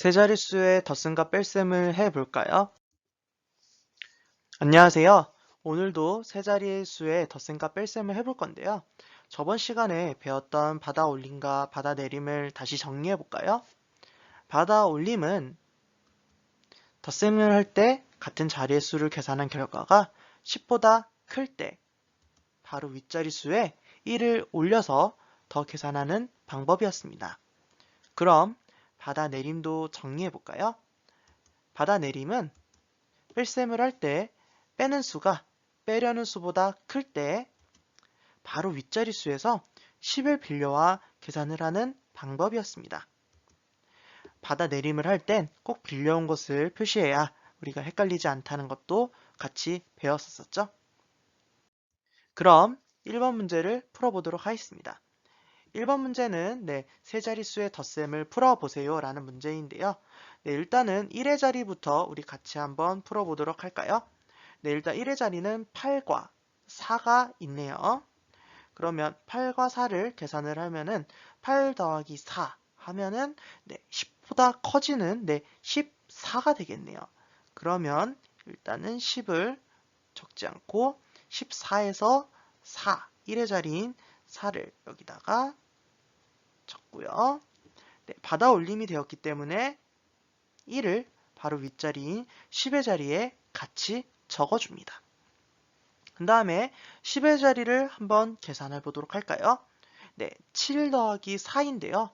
세 자릿수의 덧셈과 뺄셈을 해볼까요? 안녕하세요. 오늘도 세 자릿수의 덧셈과 뺄셈을 해볼 건데요. 저번 시간에 배웠던 받아 올림과 받아 내림을 다시 정리해 볼까요? 받아 올림은 덧셈을 할 때 같은 자리의 수를 계산한 결과가 10보다 클 때 바로 윗자릿수에 1을 올려서 더 계산하는 방법이었습니다. 그럼 받아 내림도 정리해 볼까요? 받아 내림은 뺄셈을 할 때 빼는 수가 빼려는 수보다 클 때 바로 윗자릿수에서 10을 빌려와 계산을 하는 방법이었습니다. 받아내림을 할 땐 꼭 빌려온 것을 표시해야 우리가 헷갈리지 않다는 것도 같이 배웠었죠. 그럼 1번 문제를 풀어보도록 하겠습니다. 1번 문제는 세 자릿수의 덧셈을 풀어보세요 라는 문제인데요. 일단은 1의 자리부터 우리 같이 한번 풀어보도록 할까요? 일단 1의 자리는 8과 4가 있네요. 그러면 8과 4를 계산을 하면은 8 더하기 4 하면은 10보다 커지는 14가 되겠네요. 그러면 일단은 10을 적지 않고 14에서 4, 1의 자리인 4를 여기다가 적고요. 받아 올림이 되었기 때문에 1을 바로 윗자리인 10의 자리에 같이 적어줍니다. 그 다음에 10의 자리를 한번 계산해 보도록 할까요? 7 더하기 4인데요.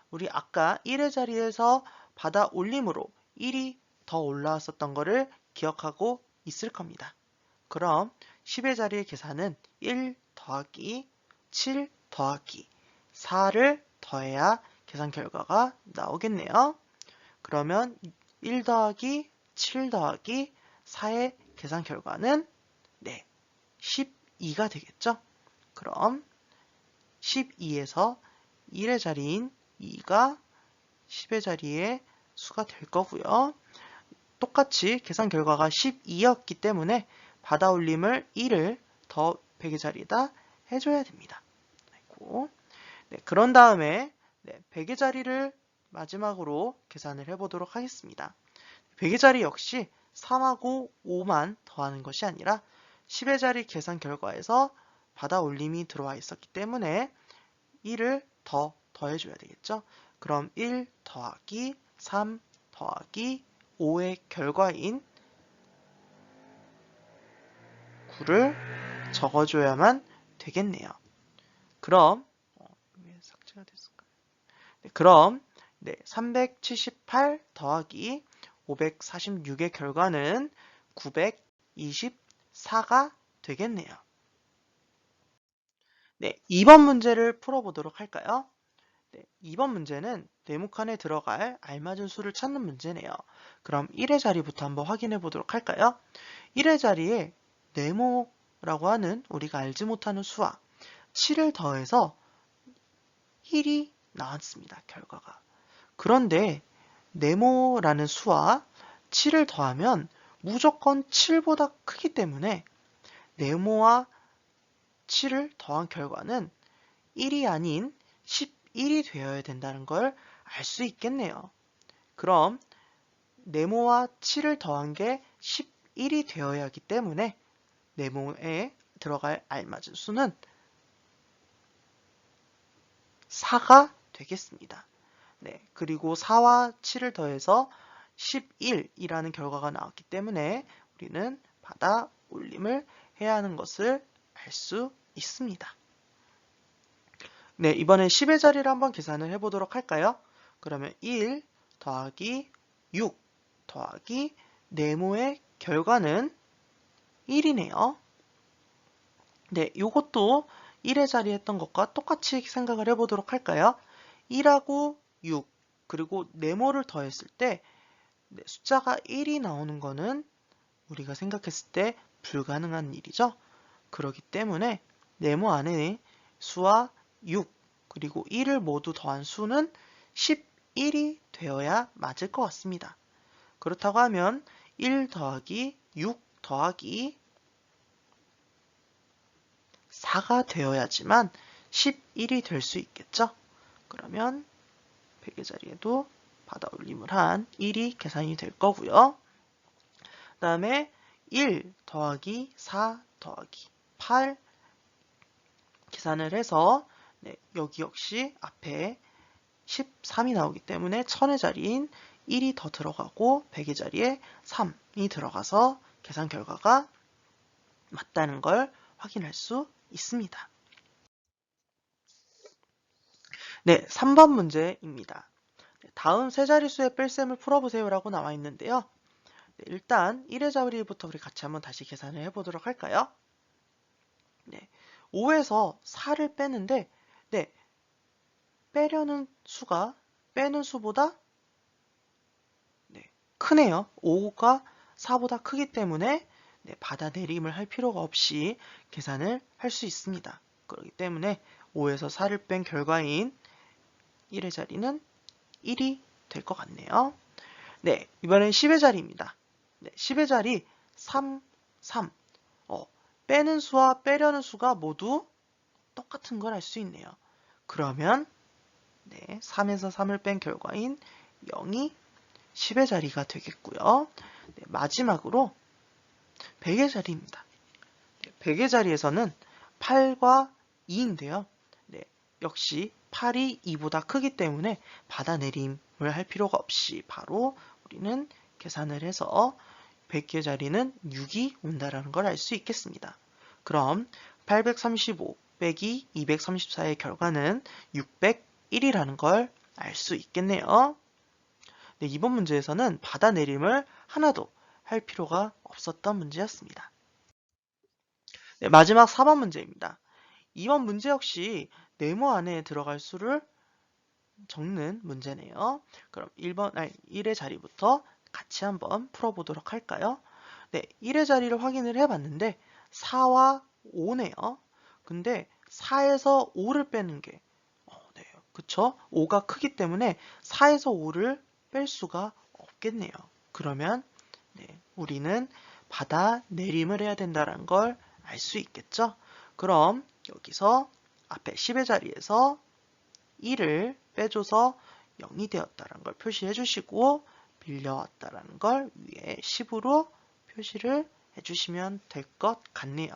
우리 아까 1의 자리에서 받아 올림으로 1이 더 올라왔었던 거를 기억하고 있을 겁니다. 그럼 10의 자리의 계산은 1 더하기 7 더하기 4를 더해야 계산 결과가 나오겠네요. 그러면 1 더하기 7 더하기 4의 계산 결과는 12가 되겠죠? 그럼 12에서 1의 자리인 2가 10의 자리에 수가 될 거고요. 똑같이 계산 결과가 12였기 때문에 받아 올림을 1을 더 100의 자리에다 해줘야 됩니다. 그런 다음에 100의 자리를 마지막으로 계산을 해보도록 하겠습니다. 100의 자리 역시 3하고 5만 더하는 것이 아니라 10의 자리 계산 결과에서 받아 올림이 들어와 있었기 때문에 1을 더 더해줘야 되겠죠. 그럼 1 더하기 3 더하기 5의 결과인 9를 적어줘야만 되겠네요. 그럼 왜 삭제가 됐을까요? 그럼 378 더하기 546의 결과는 924가 되겠네요. 2번 문제를 풀어보도록 할까요? 2번 문제는 네모칸에 들어갈 알맞은 수를 찾는 문제네요. 그럼 1의 자리부터 한번 확인해 보도록 할까요? 1의 자리에 네모라고 하는 우리가 알지 못하는 수와 7을 더해서 1이 나왔습니다. 결과가. 그런데 네모라는 수와 7을 더하면 무조건 7보다 크기 때문에 네모와 7을 더한 결과는 1이 아닌 11이 되어야 된다는 걸 알 수 있겠네요. 그럼 네모와 7을 더한 게 11이 되어야 하기 때문에 네모에 들어갈 알맞은 수는 4가 되겠습니다. 그리고 4와 7을 더해서 11이라는 결과가 나왔기 때문에 우리는 받아 올림을 해야 하는 것을 알 수 있습니다. 이번엔 10의 자리를 한번 계산을 해보도록 할까요? 그러면 1 더하기 6 더하기 네모의 결과는 1이네요. 이것도 1의 자리 했던 것과 똑같이 생각을 해보도록 할까요? 1하고 6 그리고 네모를 더했을 때 숫자가 1이 나오는 거는 우리가 생각했을 때 불가능한 일이죠. 그렇기 때문에 네모 안에 수와 6 그리고 1을 모두 더한 수는 11이 되어야 맞을 것 같습니다. 그렇다고 하면 1 더하기 6 더하기 4가 되어야지만 11이 될 수 있겠죠? 그러면 100의 자리에도 받아 올림을 한 1이 계산이 될 거고요. 그 다음에 1 더하기 4 더하기 8 계산을 해서 여기 역시 앞에 13이 나오기 때문에 1000의 자리인 1이 더 들어가고 100의 자리에 3이 들어가서 계산 결과가 맞다는 걸 확인할 수 있습니다. 네, 3번 문제입니다. 다음 세 자릿수의 뺄셈을 풀어보세요 라고 나와 있는데요. 일단 1의 자리부터 우리 같이 한번 다시 계산을 해보도록 할까요? 5에서 4를 빼는데 빼려는 수가 빼는 수보다 크네요. 5가 4보다 크기 때문에 받아내림을 할 필요가 없이 계산을 할 수 있습니다. 그렇기 때문에 5에서 4를 뺀 결과인 1의 자리는 1이 될 것 같네요. 이번엔 10의 자리입니다. 10의 자리 3, 3. 빼는 수와 빼려는 수가 모두 똑같은 걸 알 수 있네요. 그러면 3에서 3을 뺀 결과인 0이 10의 자리가 되겠고요. 마지막으로 100의 자리입니다. 100의 자리에서는 8과 2인데요. 역시 8이 2보다 크기 때문에 받아내림을 할 필요가 없이 바로 우리는 계산을 해서 100의 자리는 6이 온다는 걸 알 수 있겠습니다. 그럼 835 빼기 234의 결과는 601이라는 걸 알 수 있겠네요. 이번 문제에서는 받아내림을 하나도 할 필요가 없었던 문제였습니다. 마지막 4번 문제입니다. 이번 문제 역시 네모 안에 들어갈 수를 적는 문제네요. 그럼 1의 자리부터 같이 한번 풀어보도록 할까요? 1의 자리를 확인을 해봤는데 4와 5네요. 근데 4에서 5를 빼는 게 그쵸? 5가 크기 때문에 4에서 5를 뺄 수가 없겠네요. 그러면 우리는 받아내림을 해야 된다는 걸 알 수 있겠죠? 그럼 여기서 앞에 10의 자리에서 1을 빼줘서 0이 되었다는 걸 표시해 주시고 빌려왔다는 걸 위에 10으로 표시를 해주시면 될 것 같네요.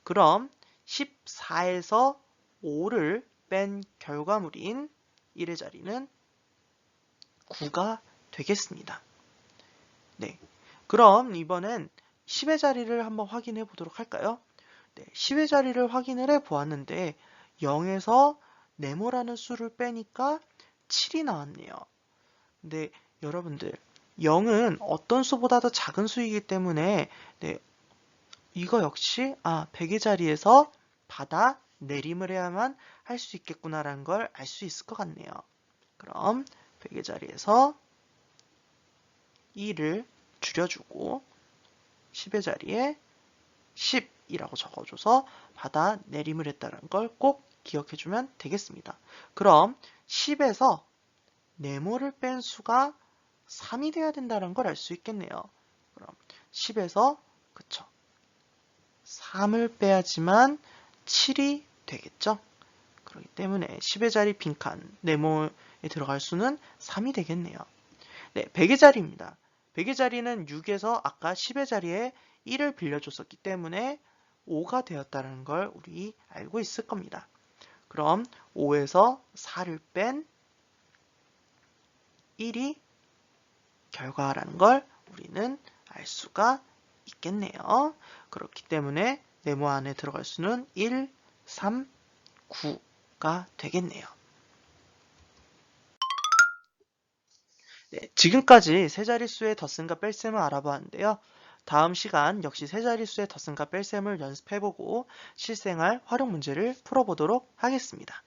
그럼 14에서 5를 뺀 결과물인 1의 자리는 9가 되겠습니다. 그럼 이번엔 10의 자리를 한번 확인해 보도록 할까요? 10의 자리를 확인을 해 보았는데 0에서 네모라는 수를 빼니까 7이 나왔네요. 근데 여러분들 0은 어떤 수보다도 작은 수이기 때문에 이거 역시 100의 자리에서 받아내림을 해야만 할 수 있겠구나라는 걸 알 수 있을 것 같네요. 그럼 100의 자리에서 2를 줄여주고 10의 자리에 10이라고 적어줘서 받아내림을 했다는 걸 꼭 기억해주면 되겠습니다. 그럼 10에서 네모를 뺀 수가 3이 돼야 된다는 걸 알 수 있겠네요. 그럼 10에서 3을 빼야지만 7이 되겠죠? 그렇기 때문에 10의 자리 빈칸 네모에 들어갈 수는 3이 되겠네요. 100의 자리입니다. 100의 자리는 6에서 아까 10의 자리에 1을 빌려줬었기 때문에 5가 되었다는 걸 우리 알고 있을 겁니다. 그럼 5에서 4를 뺀 1이 결과라는 걸 우리는 알 수가 있겠네요. 그렇기 때문에 네모 안에 들어갈 수는 1, 3, 9가 되겠네요. 지금까지 세 자릿수의 덧셈과 뺄셈을 알아보았는데요. 다음 시간 역시 세 자릿수의 덧셈과 뺄셈을 연습해보고 실생활 활용 문제를 풀어보도록 하겠습니다.